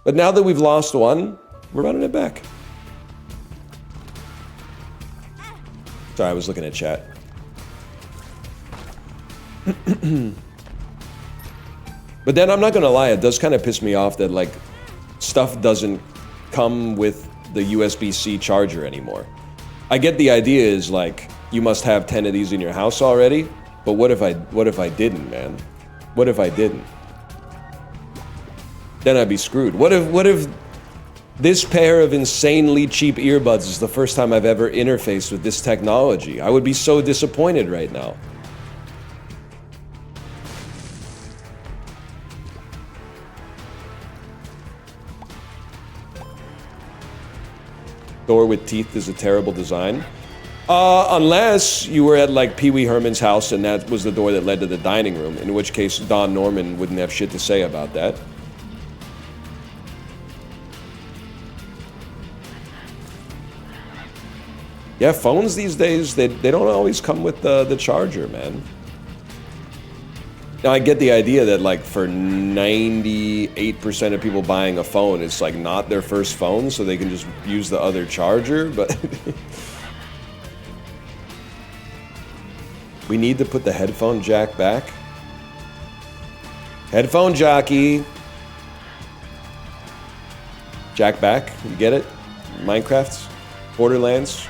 But now that we've lost one, we're running it back. Sorry, I was looking at chat. But then I'm not gonna lie, it does kind of piss me off that like stuff doesn't come with the USB-C charger anymore. I get the idea is like you must have 10 of these in your house already, but what if I didn't, man? What if I didn't? Then I'd be screwed. What if this pair of insanely cheap earbuds is the first time I've ever interfaced with this technology? I would be so disappointed right now. Door with teeth is a terrible design. Unless you were at like Pee Wee Herman's house and that was the door that led to the dining room, in which case Don Norman wouldn't have shit to say about that. Yeah, phones these days, they don't always come with the charger, man. Now, I get the idea that, like, for 98% of people buying a phone, it's, like, not their first phone, so they can just use the other charger, but... We need to put the headphone jack back. Headphone jockey. Jack back, you get it? Minecraft? Borderlands?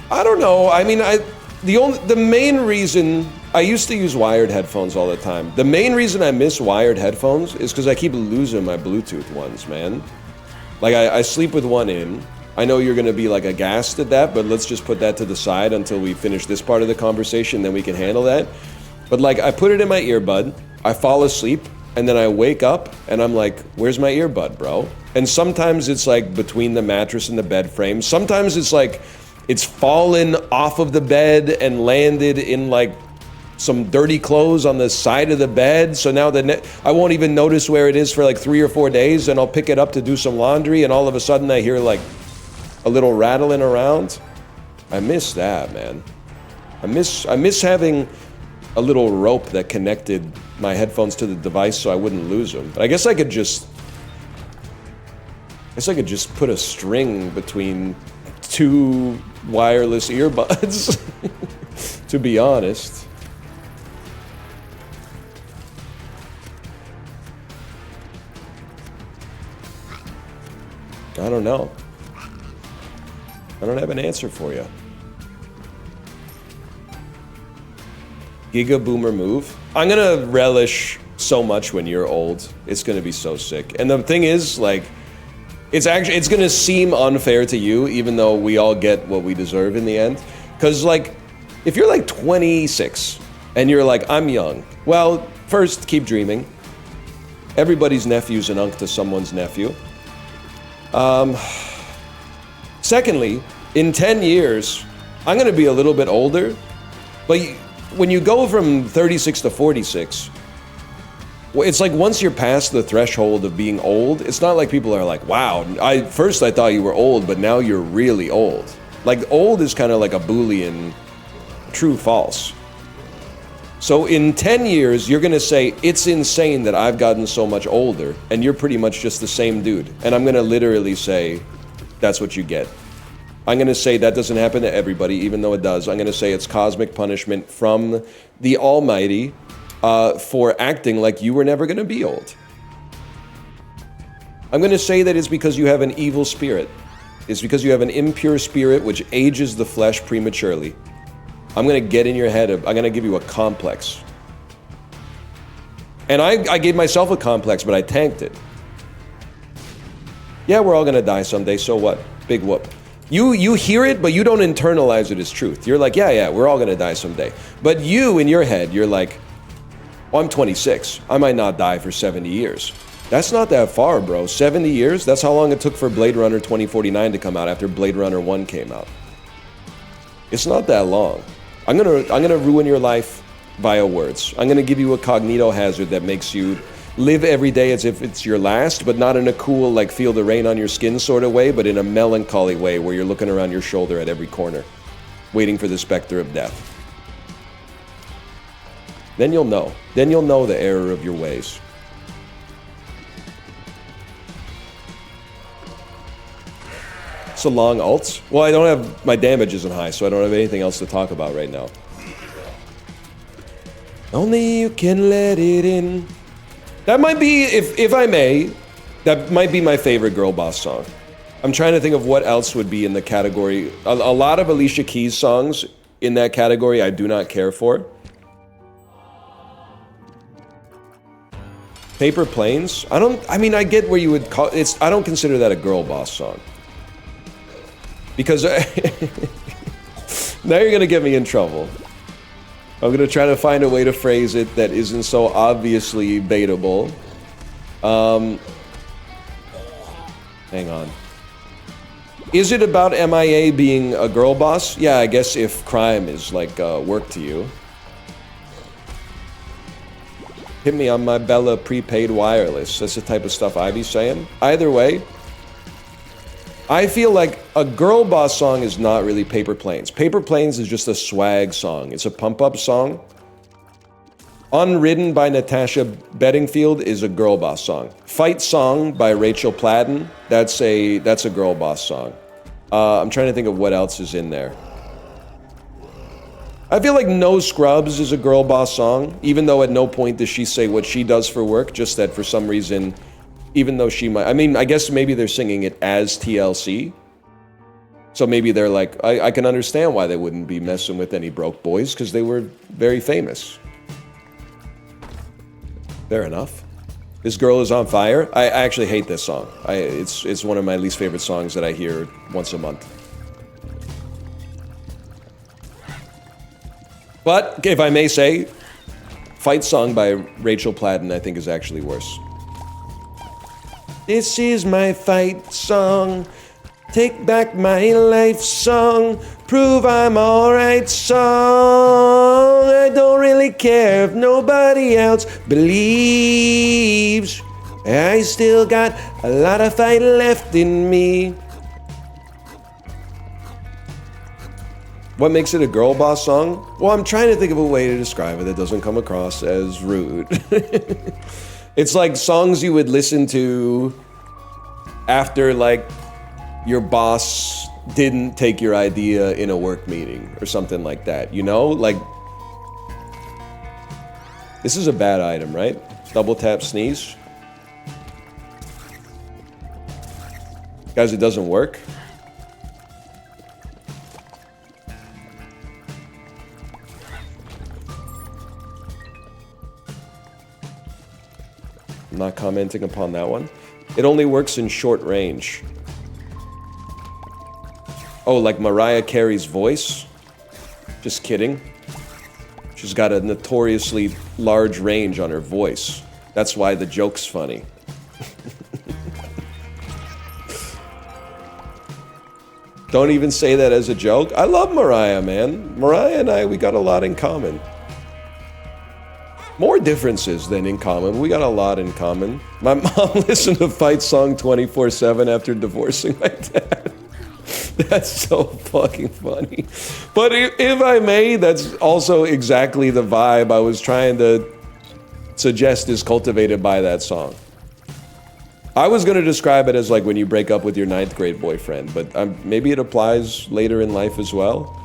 I don't know, I mean, the main reason... I used to use wired headphones all the time. The main reason I miss wired headphones is because I keep losing my Bluetooth ones, man. Like, I sleep with one in. I know you're going to be, like, aghast at that, but let's just put that to the side until we finish this part of the conversation, then we can handle that. But, like, I put it in my earbud, I fall asleep, and then I wake up, and I'm like, where's my earbud, bro? And sometimes it's, like, between the mattress and the bed frame. Sometimes it's, like, it's fallen off of the bed and landed in, like, some dirty clothes on the side of the bed, so now I won't even notice where it is for like 3 or 4 days, and I'll pick it up to do some laundry, and all of a sudden I hear like a little rattling around. I miss that, man. I miss having a little rope that connected my headphones to the device so I wouldn't lose them. But I guess I could just put a string between 2 wireless earbuds, to be honest. I don't know. I don't have an answer for you. Giga Boomer move. I'm gonna relish so much when you're old. It's gonna be so sick. And the thing is, like, it's gonna seem unfair to you, even though we all get what we deserve in the end. Because, like, if you're like 26 and you're like, I'm young. Well, first, keep dreaming. Everybody's nephew's an uncle to someone's nephew. Secondly, in 10 years, I'm going to be a little bit older, but when you go from 36 to 46, it's like once you're past the threshold of being old, it's not like people are like, wow, first I thought you were old, but now you're really old. Like, old is kind of like a Boolean true false. So in 10 years, you're going to say, it's insane that I've gotten so much older, and you're pretty much just the same dude. And I'm going to literally say, that's what you get. I'm going to say that doesn't happen to everybody, even though it does. I'm going to say it's cosmic punishment from the Almighty for acting like you were never going to be old. I'm going to say that it's because you have an evil spirit. It's because you have an impure spirit which ages the flesh prematurely. I'm going to get in your head. I'm going to give you a complex. And I gave myself a complex, but I tanked it. Yeah, we're all going to die someday, so what? Big whoop. You hear it, but you don't internalize it as truth. You're like, yeah, we're all going to die someday. But you, in your head, you're like, oh, I'm 26. I might not die for 70 years. That's not that far, bro. 70 years? That's how long it took for Blade Runner 2049 to come out after Blade Runner 1 came out. It's not that long. I'm gonna ruin your life via words. I'm gonna give you a cognito hazard that makes you live every day as if it's your last, but not in a cool, like, feel the rain on your skin sort of way, but in a melancholy way where you're looking around your shoulder at every corner, waiting for the specter of death. Then you'll know. Then you'll know the error of your ways. It's a long ult. Well, I don't have, my damage isn't high, so I don't have anything else to talk about right now. Only you can let it in. That might be, if I may, that might be my favorite girl boss song. I'm trying to think of what else would be in the category. A lot of Alicia Keys songs in that category I do not care for. Paper Planes? I mean, I get where you would call it's. I don't consider that a girl boss song. Because now you're gonna get me in trouble. I'm gonna try to find a way to phrase it that isn't so obviously baitable. Hang on. Is it about MIA being a girl boss? Yeah, I guess if crime is like work to you. Hit me on my Bella prepaid wireless. That's the type of stuff I be saying. Either way, I feel like a girl boss song is not really Paper Planes. Paper Planes is just a swag song. It's a pump-up song. Unridden by Natasha Bedingfield is a girl boss song. Fight Song by Rachel Platten, that's a girl boss song. I'm trying to think of what else is in there. I feel like No Scrubs is a girl boss song, even though at no point does she say what she does for work, just that for some reason, even though she might, I mean, I guess maybe they're singing it as TLC. So maybe they're like, I can understand why they wouldn't be messing with any broke boys, because they were very famous. Fair enough. This Girl Is on Fire. I actually hate this song. It's one of my least favorite songs that I hear once a month. But, if I may say, Fight Song by Rachel Platten I think is actually worse. This is my fight song. Take back my life song. Prove I'm alright song. I don't really care if nobody else believes. I still got a lot of fight left in me. What makes it a girl boss song? Well, I'm trying to think of a way to describe it that doesn't come across as rude. It's like songs you would listen to after, like, your boss didn't take your idea in a work meeting or something like that, you know? Like, this is a bad item, right? Double tap sneeze. Guys, it doesn't work. I'm not commenting upon that one. It only works in short range. Oh, like Mariah Carey's voice? Just kidding. She's got a notoriously large range on her voice. That's why the joke's funny. Don't even say that as a joke. I love Mariah, man. Mariah and I, we got a lot in common. More differences than in common. We got a lot in common. My mom listened to Fight Song 24/7 after divorcing my dad. That's so fucking funny. But if I may, that's also exactly the vibe I was trying to suggest is cultivated by that song. I was going to describe it as like when you break up with your 9th grade boyfriend, but maybe it applies later in life as well.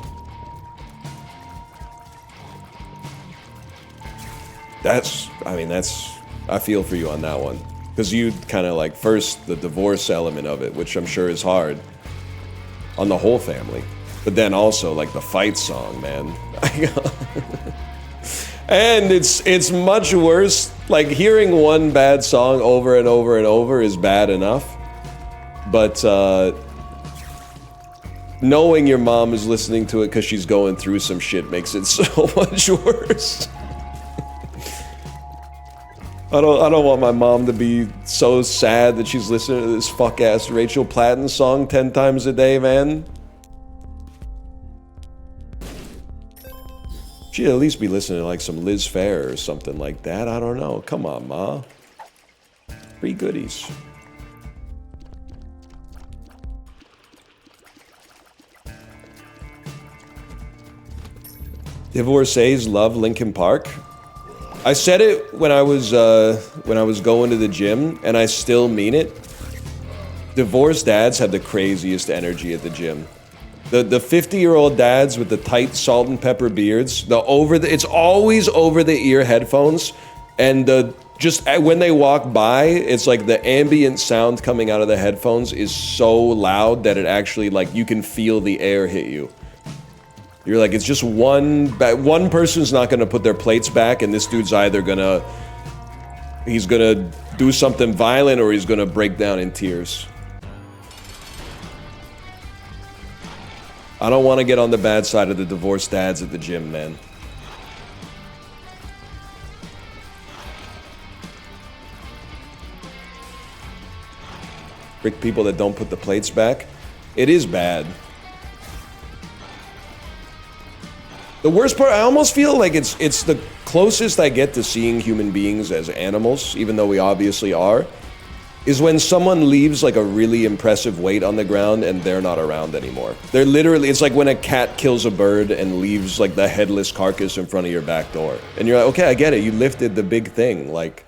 I feel for you on that one. Because you kind of like, first, the divorce element of it, which I'm sure is hard on the whole family. But then also, like, the fight song, man. And it's much worse. Like, hearing one bad song over and over and over is bad enough. But, knowing your mom is listening to it because she's going through some shit makes it so much worse. I don't want my mom to be so sad that she's listening to this fuck-ass Rachel Platten song 10 times a day, man. She'd at least be listening to like some Liz Phair or something like that. I don't know. Come on, Ma. Free goodies. Divorcees love Linkin Park. I said it when I was going to the gym, and I still mean it. Divorced dads have the craziest energy at the gym. The 50-year-old dads with the tight salt and pepper beards, it's always over the ear headphones, and just when they walk by, it's like the ambient sound coming out of the headphones is so loud that it actually, like, you can feel the air hit you. You're like, it's just one person's not gonna put their plates back, and this dude's either he's gonna do something violent or he's gonna break down in tears. I don't want to get on the bad side of the divorced dads at the gym, man. Brick people that don't put the plates back. It is bad. The worst part, I almost feel like it's the closest I get to seeing human beings as animals, even though we obviously are, is when someone leaves like a really impressive weight on the ground and they're not around anymore. They're literally, it's like when a cat kills a bird and leaves like the headless carcass in front of your back door. And you're like, okay, I get it. You lifted the big thing. Like,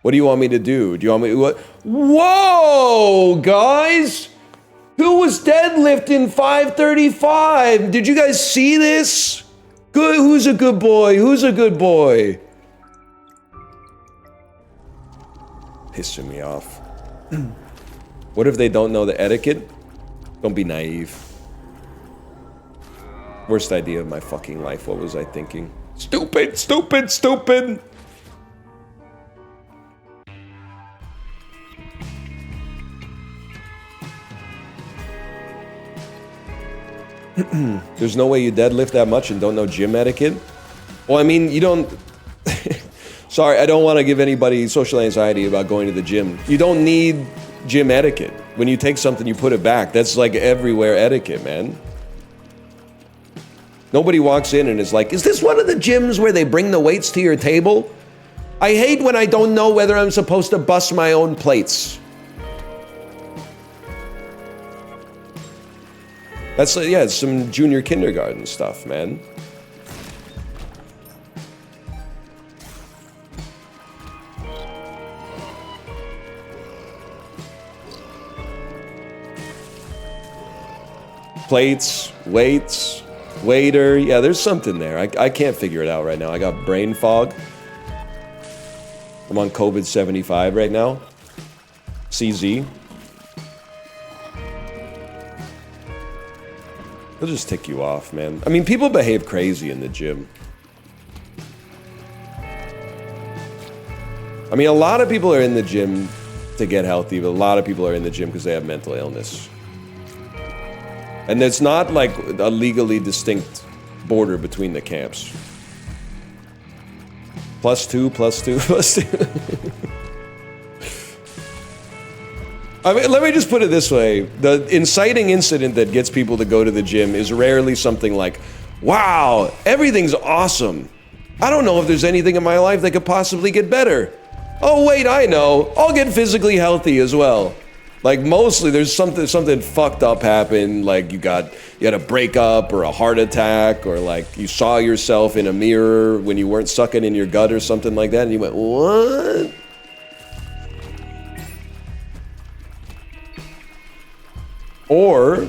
what do you want me to do? Do you want me to, what? Whoa, guys! Who was deadlifting 535? Did you guys see this? Good, who's a good boy? Who's a good boy? Pissing me off. What if they don't know the etiquette? Don't be naive. Worst idea of my fucking life. What was I thinking? Stupid, stupid, stupid! There's no way you deadlift that much and don't know gym etiquette? Well, I mean, you don't... Sorry, I don't want to give anybody social anxiety about going to the gym. You don't need gym etiquette. When you take something, you put it back. That's like everywhere etiquette, man. Nobody walks in and is like, is this one of the gyms where they bring the weights to your table? I hate when I don't know whether I'm supposed to bust my own plates. That's, yeah, it's some junior kindergarten stuff, man. Plates, weights, waiter. Yeah, there's something there. I can't figure it out right now. I got brain fog. I'm on COVID 75 right now. CZ. They'll just tick you off, man. I mean, people behave crazy in the gym. I mean, a lot of people are in the gym to get healthy, but a lot of people are in the gym because they have mental illness. And it's not like a legally distinct border between the camps. +2, +2, +2. I mean, let me just put it this way. The inciting incident that gets people to go to the gym is rarely something like, wow, everything's awesome. I don't know if there's anything in my life that could possibly get better. Oh, wait, I know. I'll get physically healthy as well. Like, mostly there's something fucked up happened, like you had a breakup or a heart attack, or like you saw yourself in a mirror when you weren't sucking in your gut or something like that, and you went, what? Or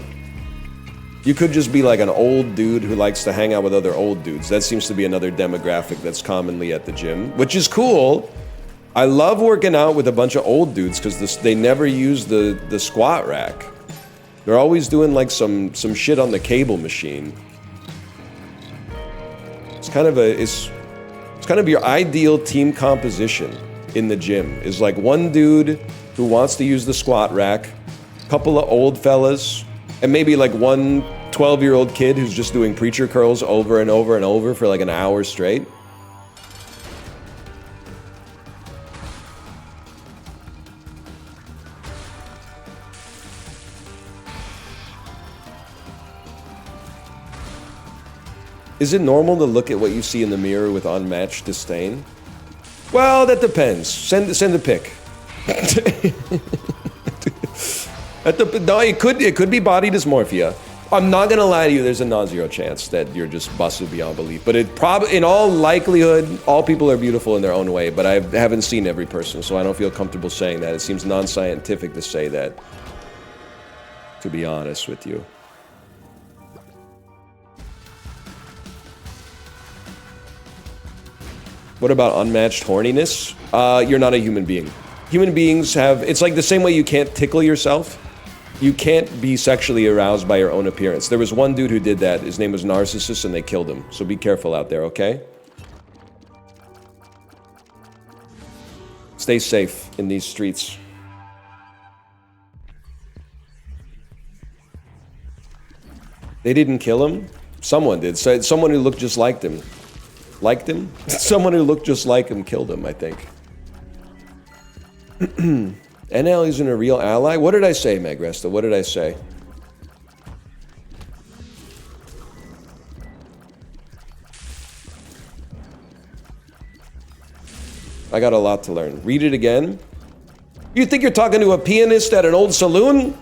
you could just be like an old dude who likes to hang out with other old dudes. That seems to be another demographic that's commonly at the gym, which is cool. I love working out with a bunch of old dudes because they never use the squat rack. They're always doing like some shit on the cable machine. It's kind of your ideal team composition in the gym. Is like one dude who wants to use the squat rack, couple of old fellas, and maybe like one 12-year-old kid who's just doing preacher curls over and over and over for like an hour straight. Is it normal to look at what you see in the mirror with unmatched disdain? Well, that depends. Send a pic. No, it could be body dysmorphia. I'm not gonna lie to you. There's a non-zero chance that you're just busted beyond belief. But in all likelihood, all people are beautiful in their own way. But I haven't seen every person, so I don't feel comfortable saying that. It seems non-scientific to say that. to be honest with you. What about unmatched horniness? You're not a human being. Human beings have, it's like the same way you can't tickle yourself. You can't be sexually aroused by your own appearance. There was one dude who did that. His name was Narcissist, and they killed him. So be careful out there, okay? Stay safe in these streets. They didn't kill him. Someone did. So someone who looked just like him. Liked him? Someone who looked just like him killed him, I think. NL isn't a real ally? What did I say, Magresta? What did I say? I got a lot to learn. Read it again. You think you're talking to a pianist at an old saloon?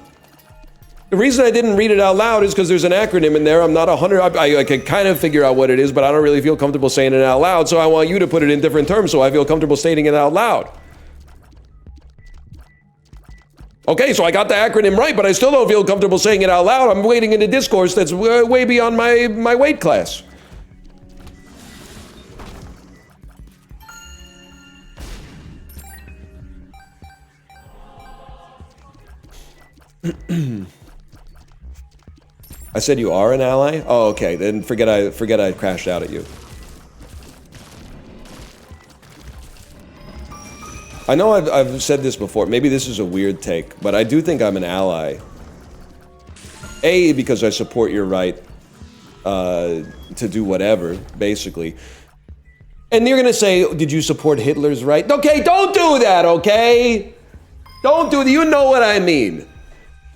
The reason I didn't read it out loud is because there's an acronym in there. I'm not 100. I can kind of figure out what it is, but I don't really feel comfortable saying it out loud. So I want you to put it in different terms so I feel comfortable stating it out loud. Okay, so I got the acronym right, but I still don't feel comfortable saying it out loud. I'm wading into discourse that's way beyond my weight class. I said you are an ally? Oh, okay. Then forget I crashed out at you. I know I've said this before. Maybe this is a weird take, but I do think I'm an ally. A, because I support your right to do whatever, basically. And you're gonna say, did you support Hitler's right? Okay, don't do that, okay? Don't do that. You know what I mean.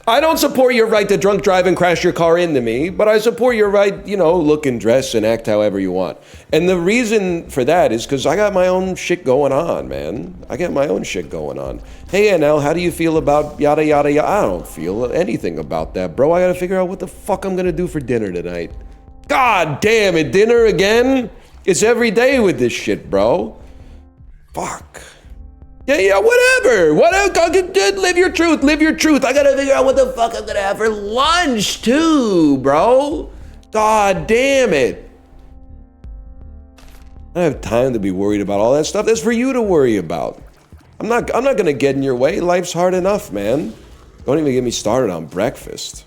I don't support your right to drunk drive and crash your car into me, but I support your right, you know, look and dress and act however you want. And the reason for that is because I got my own shit going on, man. I got my own shit going on. Hey, NL, how do you feel about yada, yada, yada? I don't feel anything about that, bro. I gotta figure out what the fuck I'm gonna do for dinner tonight. God damn it, dinner again? It's every day with this shit, bro. Fuck. Yeah, whatever. Live your truth. Live your truth. I gotta figure out what the fuck I'm gonna have for lunch too, bro. God damn it. I don't have time to be worried about all that stuff. That's for you to worry about. I'm not gonna get in your way. Life's hard enough, man. Don't even get me started on breakfast.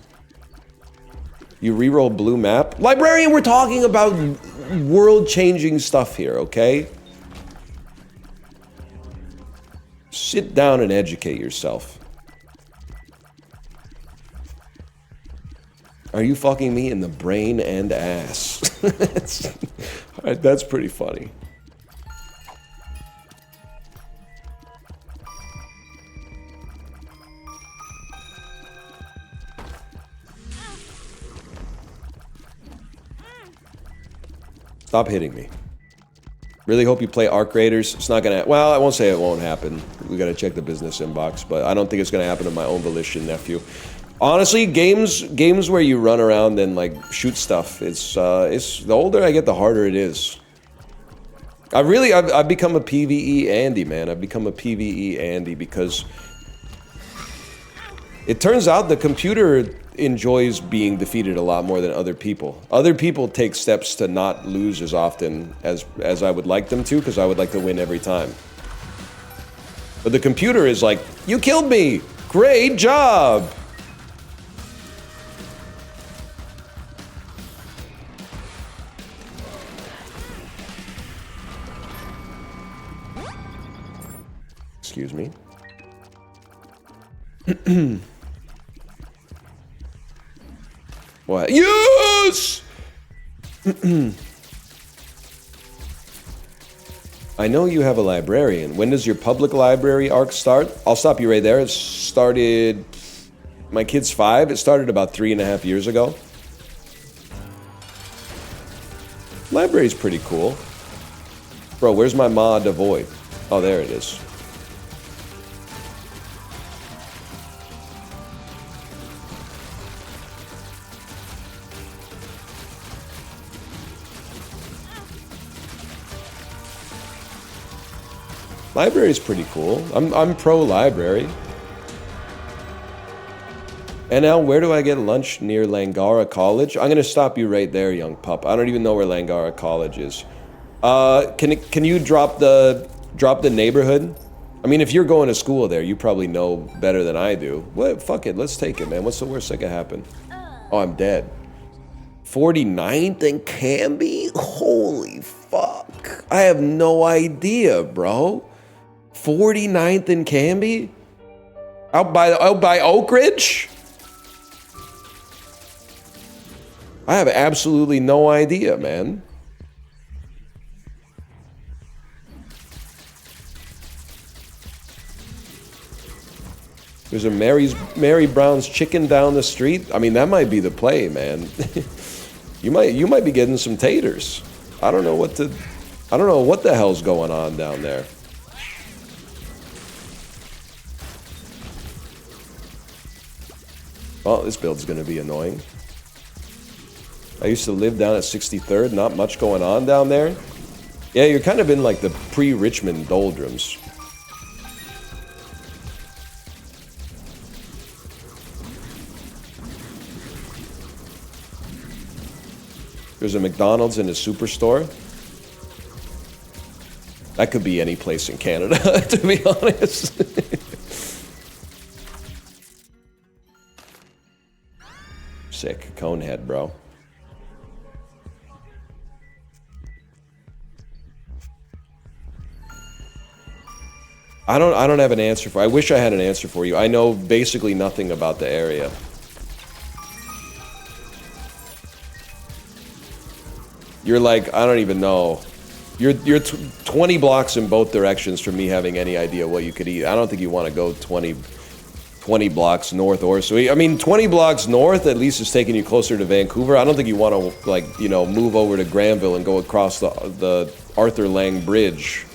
You re-roll blue map? Librarian, we're talking about world-changing stuff here, okay? Sit down and educate yourself. Are you fucking me in the brain and ass? All right, that's pretty funny. Stop hitting me. Really hope you play Arc Raiders. It's not gonna, well, I won't say it won't happen. We gotta check the business inbox, but I don't think it's gonna happen of my own volition, nephew. Honestly, games where you run around and like shoot stuff, it's the older I get, the harder it is. I've become a PvE Andy, man. I've become a PvE Andy because it turns out the computer enjoys being defeated a lot more than other people. Other people take steps to not lose as often as I would like them to, because I would like to win every time. But the computer is like, you killed me! Great job! Excuse me. What? Yes! I know you have a librarian. When does your public library arc start? I'll stop you right there. It started... My kid's 5. It started about 3.5 years ago. Library's pretty cool. Bro, where's my Ma Devoid? Oh, there it is. Library's pretty cool. I'm pro library. NL, where do I get lunch near Langara College? I'm gonna stop you right there, young pup. I don't even know where Langara College is. Can you drop the neighborhood? I mean, if you're going to school there, you probably know better than I do. What? Fuck it, let's take it, man. What's the worst that could happen? Oh, I'm dead. 49th and Canby? Holy fuck. I have no idea, bro. 49th and Canby? Out by Oak Ridge? I have absolutely no idea, man. There's a Mary Brown's Chicken down the street. I mean, that might be the play, man. you might be getting some taters. I don't know what the hell's going on down there. Well, this build's gonna be annoying. I used to live down at 63rd, not much going on down there. Yeah, you're kind of in like the pre-Richmond doldrums. There's a McDonald's and a Superstore. That could be any place in Canada, to be honest. Sick. Conehead, bro. I don't have an answer for. I wish I had an answer for you. I know basically nothing about the area. You're like, I don't even know. You're 20 blocks in both directions from me having any idea what you could eat. I don't think you want to go 20 blocks north or so. I mean, 20 blocks north at least is taking you closer to Vancouver. I don't think you want to, like, you know, move over to Granville and go across the Arthur Lang Bridge.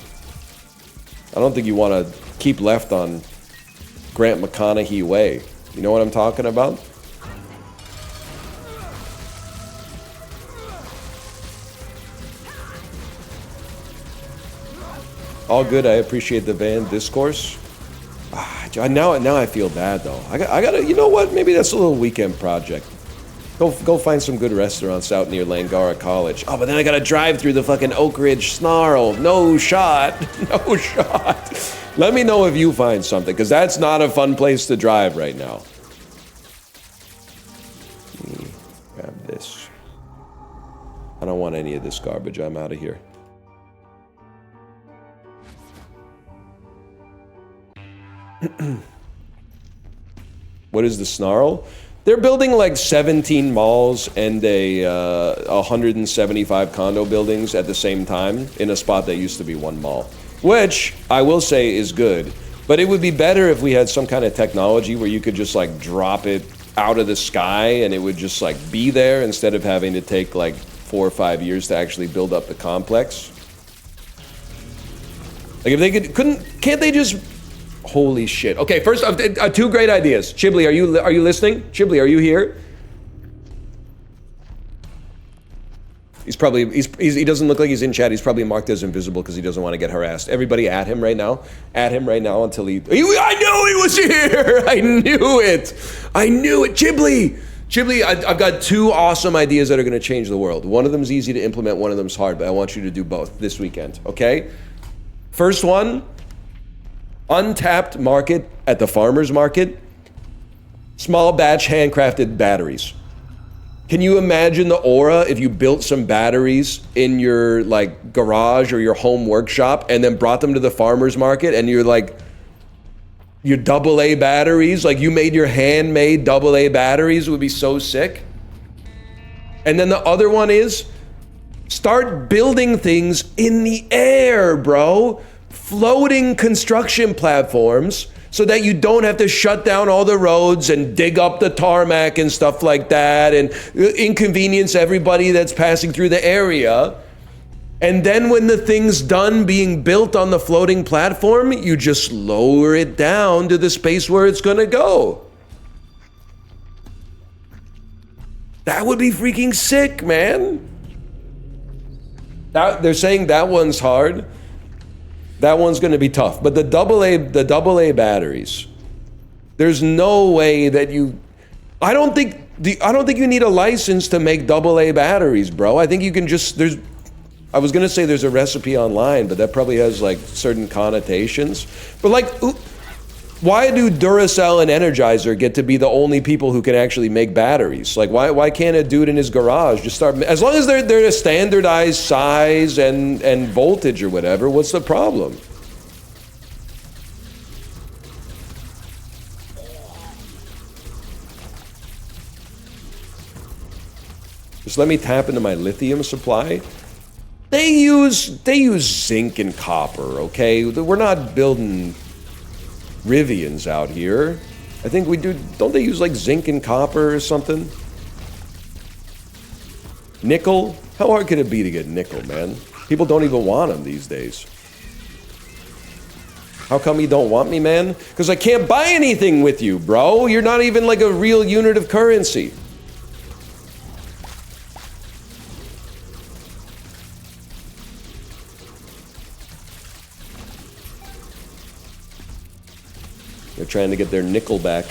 I don't think you want to keep left on Grant McConaughey Way. You know what I'm talking about? All good. I appreciate the van discourse. Now I feel bad though. I gotta. You know what? Maybe that's a little weekend project. Go find some good restaurants out near Langara College. Oh, but then I gotta drive through the fucking Oak Ridge snarl. No shot. No shot. Let me know if you find something, because that's not a fun place to drive right now. Let me grab this. I don't want any of this garbage. I'm out of here. What is the snarl? They're building like 17 malls and 175 condo buildings at the same time in a spot that used to be one mall, which I will say is good. But it would be better if we had some kind of technology where you could just like drop it out of the sky and it would just like be there instead of having to take like 4 or 5 years to actually build up the complex. Like if they can't they just... Holy shit. Okay, first, 2 great ideas. Chibli, are you listening? Chibli, are you here? He doesn't look like he's in chat. He's probably marked as invisible because he doesn't want to get harassed. Everybody at him right now. At him right now until I knew he was here! I knew it! I knew it! Chibli, I've got 2 awesome ideas that are going to change the world. One of them's easy to implement, one of them's hard, but I want you to do both this weekend, okay? First one, untapped market at the farmer's market, small batch handcrafted batteries. Can you imagine the aura if you built some batteries in your like garage or your home workshop and then brought them to the farmer's market and you're like, your AA batteries, like you made your handmade AA batteries, would be so sick. And then the other one is start building things in the air, bro. Floating construction platforms so that you don't have to shut down all the roads and dig up the tarmac and stuff like that and inconvenience everybody that's passing through the area. And then when the thing's done being built on the floating platform, you just lower it down to the space where it's gonna go. That would be freaking sick, man. They're saying that one's hard. That one's going to be tough. But the AA batteries, there's no way that I don't think you need a license to make AA batteries, bro. I think you can just I was gonna say there's a recipe online, but that probably has like certain connotations. But like, why do Duracell and Energizer get to be the only people who can actually make batteries? Like, why can't a dude in his garage just start? As long as they're a standardized size and voltage or whatever, what's the problem? Just let me tap into my lithium supply. They use zinc and copper, okay? We're not building Rivians out here. I think we do. Don't they use like zinc and copper or something? Nickel? How hard could it be to get nickel, man? People don't even want them these days. How come you don't want me, man? Because I can't buy anything with you, bro. You're not even like a real unit of currency. They're trying to get their nickel back.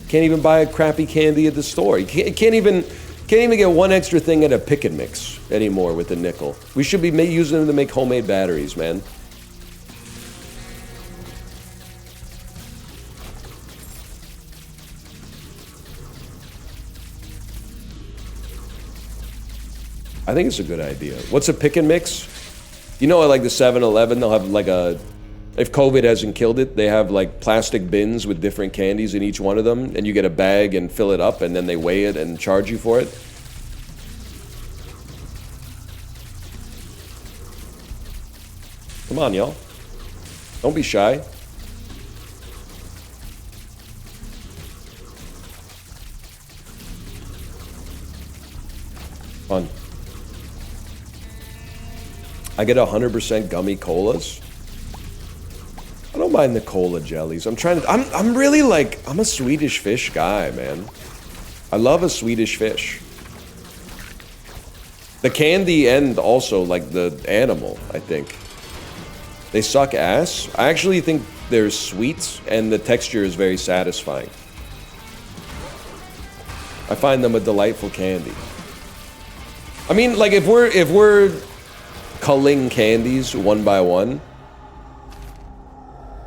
Can't even buy a crappy candy at the store. You can't even get one extra thing at a pick and mix anymore with the nickel. We should be using them to make homemade batteries, man. I think it's a good idea. What's a pick and mix? You know, like the 7-Eleven, they'll have like if COVID hasn't killed it, they have like plastic bins with different candies in each one of them, and you get a bag and fill it up, and then they weigh it and charge you for it. Come on, y'all. Don't be shy. Fun. I get 100% gummy colas. I don't mind the cola jellies. I'm really like, I'm a Swedish fish guy, man. I love a Swedish fish. The candy and also like the animal, I think. They suck ass. I actually think they're sweet and the texture is very satisfying. I find them a delightful candy. I mean, like if we're culling candies one by one,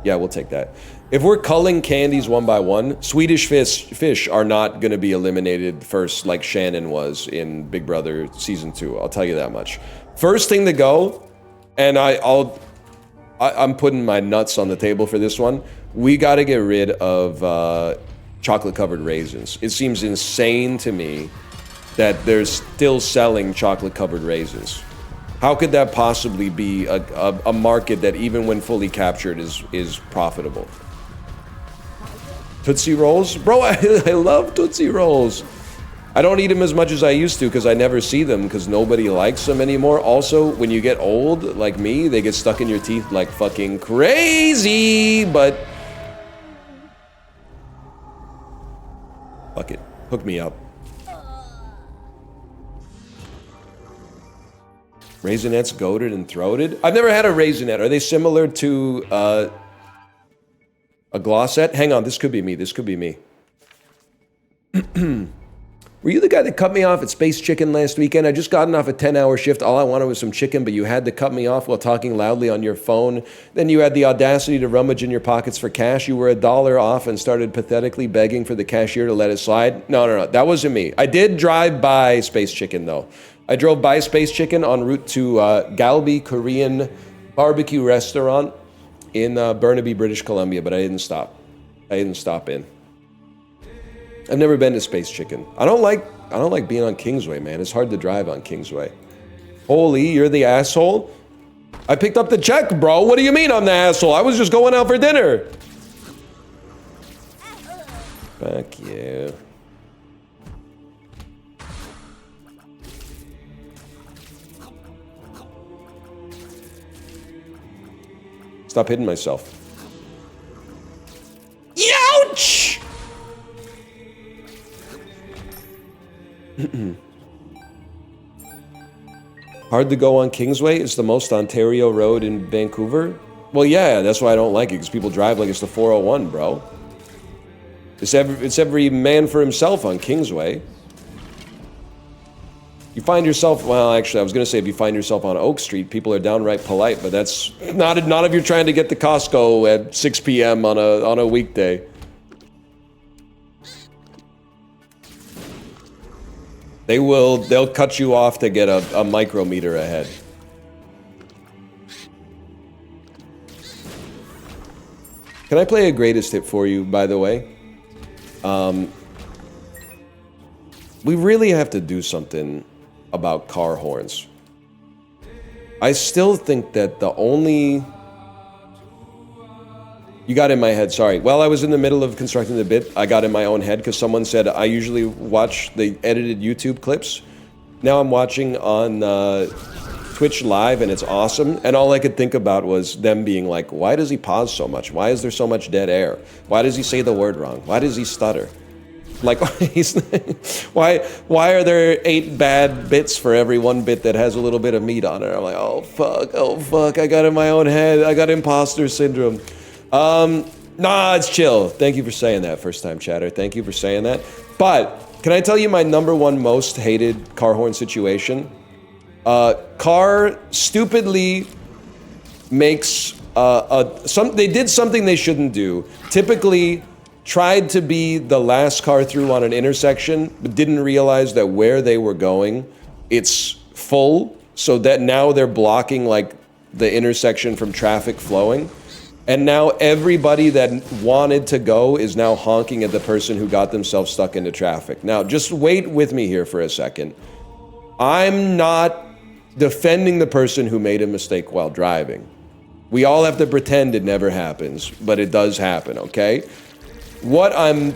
yeah, we'll take that. If we're culling candies one by one, Swedish fish are not going to be eliminated first like Shannon was in Big Brother Season 2. I'll tell you that much. First thing to go, and I'm putting my nuts on the table for this one, we got to get rid of chocolate-covered raisins. It seems insane to me that they're still selling chocolate-covered raisins. How could that possibly be a market that even when fully captured is profitable? Tootsie Rolls? Bro, I love Tootsie Rolls. I don't eat them as much as I used to because I never see them because nobody likes them anymore. Also, when you get old, like me, they get stuck in your teeth like fucking crazy, but... Fuck it. Hook me up. Raisinets goated and throated? I've never had a raisinette. Are they similar to a glossette? Hang on, this could be me. This could be me. Were you the guy that cut me off at Space Chicken last weekend? I just gotten off a 10-hour shift. All I wanted was some chicken, but you had to cut me off while talking loudly on your phone. Then you had the audacity to rummage in your pockets for cash. You were $1 off and started pathetically begging for the cashier to let it slide. No. That wasn't me. I did drive by Space Chicken, though. I drove by Space Chicken en route to Galbi Korean barbecue restaurant in Burnaby, British Columbia, but I didn't stop. I didn't stop in. I've never been to Space Chicken. I don't like being on Kingsway, man. It's hard to drive on Kingsway. Holy, you're the asshole? I picked up the check, bro. What do you mean I'm the asshole? I was just going out for dinner. Fuck you. Stop hitting myself. Ouch! Hard to go on Kingsway? It's the most Ontario road in Vancouver? Well, yeah, that's why I don't like it, because people drive like it's the 401, bro. It's every man for himself on Kingsway. You find yourself, well, actually, I was going to say if you find yourself on Oak Street, people are downright polite, but that's not if you're trying to get to Costco at 6 p.m. on a weekday. They'll cut you off to get a micrometer ahead. Can I play a greatest hit for you, by the way? We really have to do something about car horns. I still think that the only... You got in my head, sorry. While I was in the middle of constructing the bit, I got in my own head because someone said I usually watch the edited YouTube clips. Now I'm watching on Twitch Live and it's awesome. And all I could think about was them being like, why does he pause so much? Why is there so much dead air? Why does he say the word wrong? Why does he stutter? Like, why are there 8 bad bits for every 1 bit that has a little bit of meat on it? I'm like, oh fuck, I got in my own head. I got imposter syndrome. Nah, it's chill. Thank you for saying that, first time chatter. Thank you for saying that. But, can I tell you my #1 most hated car horn situation? Car stupidly makes, they did something they shouldn't do. Typically, tried to be the last car through on an intersection, but didn't realize that where they were going, it's full, so that now they're blocking like the intersection from traffic flowing. And now everybody that wanted to go is now honking at the person who got themselves stuck into traffic. Now, just wait with me here for a second. I'm not defending the person who made a mistake while driving. We all have to pretend it never happens, but it does happen, okay? What I'm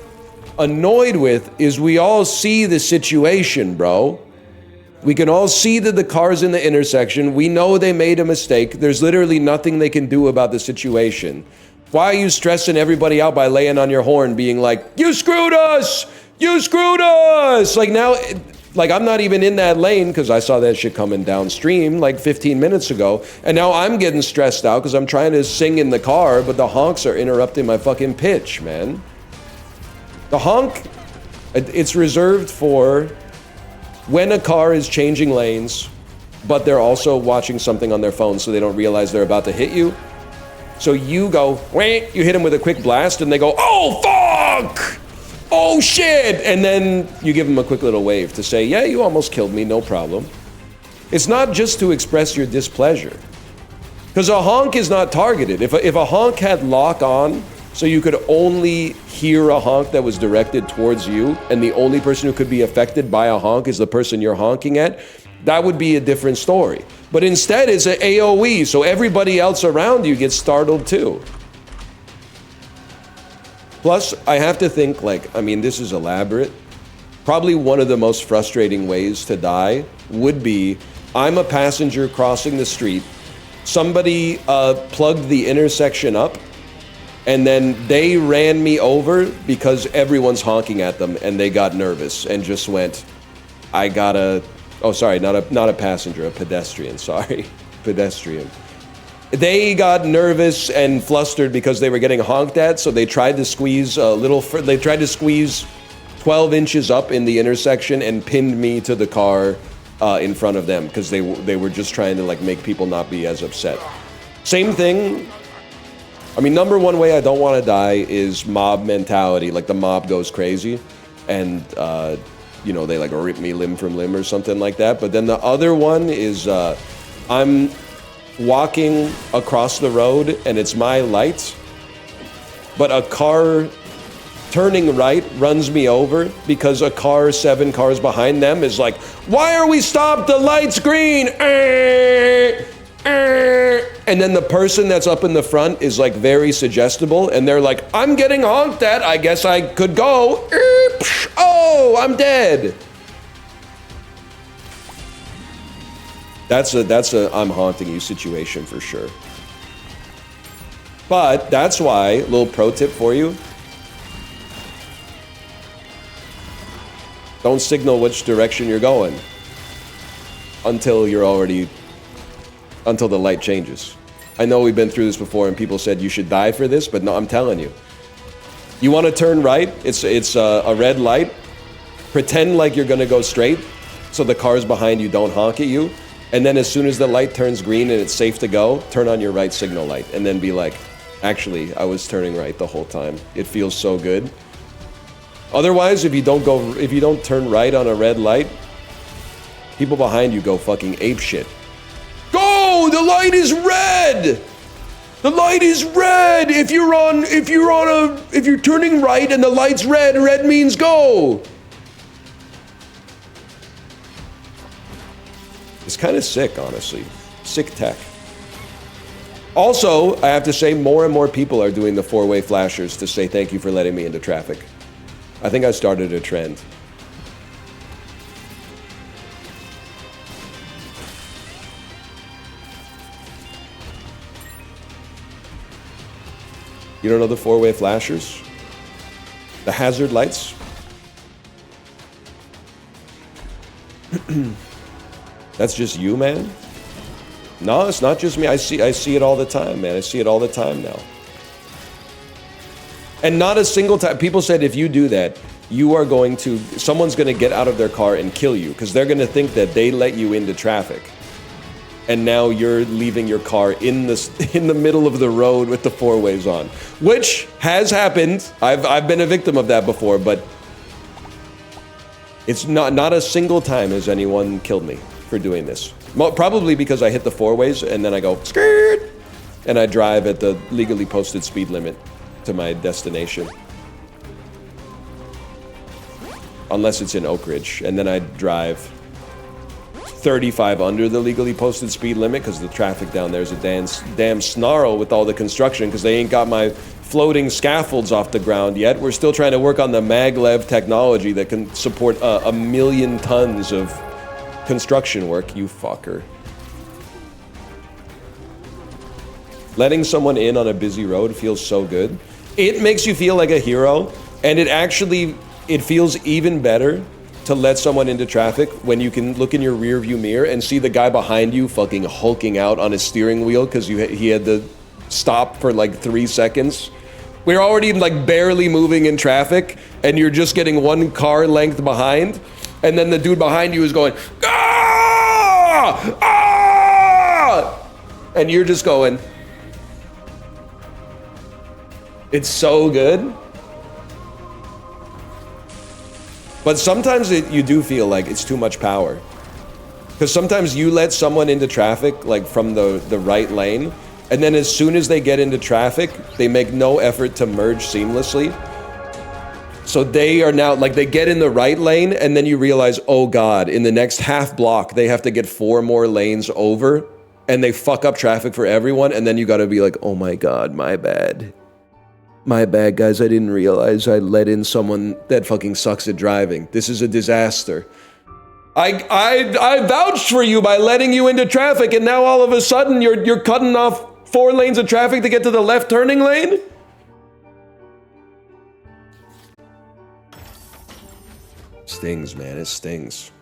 annoyed with is we all see the situation, bro. We can all see that the car's in the intersection. We know they made a mistake. There's literally nothing they can do about the situation. Why are you stressing everybody out by laying on your horn, being like, you screwed us! You screwed us! Like now, like I'm not even in that lane because I saw that shit coming downstream like 15 minutes ago. And now I'm getting stressed out because I'm trying to sing in the car, but the honks are interrupting my fucking pitch, man. The honk, it's reserved for when a car is changing lanes, but they're also watching something on their phone so they don't realize they're about to hit you. So you go, wait, you hit them with a quick blast and they go, oh, fuck! Oh, shit! And then you give them a quick little wave to say, yeah, you almost killed me, no problem. It's not just to express your displeasure. Because a honk is not targeted. If a honk had lock on, so you could only hear a honk that was directed towards you, and the only person who could be affected by a honk is the person you're honking at, that would be a different story. But instead, it's an AOE, so everybody else around you gets startled too. Plus, I have to think, like, I mean, this is elaborate. Probably one of the most frustrating ways to die would be, I'm a passenger crossing the street, somebody plugged the intersection up, and then they ran me over because everyone's honking at them and they got nervous and just went, I gotta, oh sorry, not a passenger, a pedestrian, sorry, pedestrian. They got nervous and flustered because they were getting honked at, so they tried to squeeze they tried to squeeze 12 inches up in the intersection and pinned me to the car in front of them because they were just trying to like make people not be as upset. Same thing. I mean, #1 way I don't want to die is mob mentality. Like the mob goes crazy and, you know, they like rip me limb from limb or something like that. But then the other one is I'm walking across the road and it's my light, but a car turning right runs me over because a car 7 cars behind them is like, why are we stopped? The light's green. And then the person that's up in the front is like very suggestible and they're like, I'm getting honked at, I guess I could go. Oh, I'm dead. That's a I'm haunting you situation for sure. But that's why, little pro tip for you, don't signal which direction you're going until the light changes. I know we've been through this before and people said you should die for this, but no, I'm telling you. You want to turn right, it's a red light. Pretend like you're gonna go straight, so the cars behind you don't honk at you. And then as soon as the light turns green and it's safe to go, turn on your right signal light and then be like, actually, I was turning right the whole time. It feels so good. Otherwise, if you don't turn right on a red light, people behind you go fucking ape shit. Go! The light is red! The light is red! If you're turning right and the light's red, red means go! It's kind of sick, honestly. Sick tech. Also, I have to say, more and more people are doing the four-way flashers to say thank you for letting me into traffic. I think I started a trend. You don't know the four-way flashers? The hazard lights? That's just you, man? No, it's not just me. I see it all the time, man. I see it all the time now. And not a single time. People said if you do that, someone's going to get out of their car and kill you because they're going to think that they let you into traffic. And now you're leaving your car in the middle of the road with the four ways on, which has happened. I've been a victim of that before, but it's not a single time has anyone killed me for doing this. Probably because I hit the four ways and then I go skirt and I drive at the legally posted speed limit to my destination. Unless it's in Oak Ridge, and then I drive 35 under the legally posted speed limit because the traffic down there is a damn snarl with all the construction because they ain't got my floating scaffolds off the ground yet. We're still trying to work on the maglev technology that can support a million tons of construction work, you fucker. Letting someone in on a busy road feels so good. It makes you feel like a hero, and it feels even better to let someone into traffic when you can look in your rear view mirror and see the guy behind you fucking hulking out on his steering wheel because he had to stop for like 3 seconds. We're already like barely moving in traffic, and you're just getting one car length behind, and then the dude behind you is going, ah! Ah! And you're just going, it's so good. But sometimes you do feel like it's too much power. Because sometimes you let someone into traffic, like from the right lane, and then as soon as they get into traffic, they make no effort to merge seamlessly. So they are now, like they get in the right lane, and then you realize, oh God, in the next half block, they have to get 4 more lanes over, and they fuck up traffic for everyone, and then you gotta be like, oh my God, my bad. My bad, guys, I didn't realize I let in someone that fucking sucks at driving. This is a disaster. I vouched for you by letting you into traffic, and now all of a sudden you're cutting off 4 lanes of traffic to get to the left turning lane? Stings, man, it stings.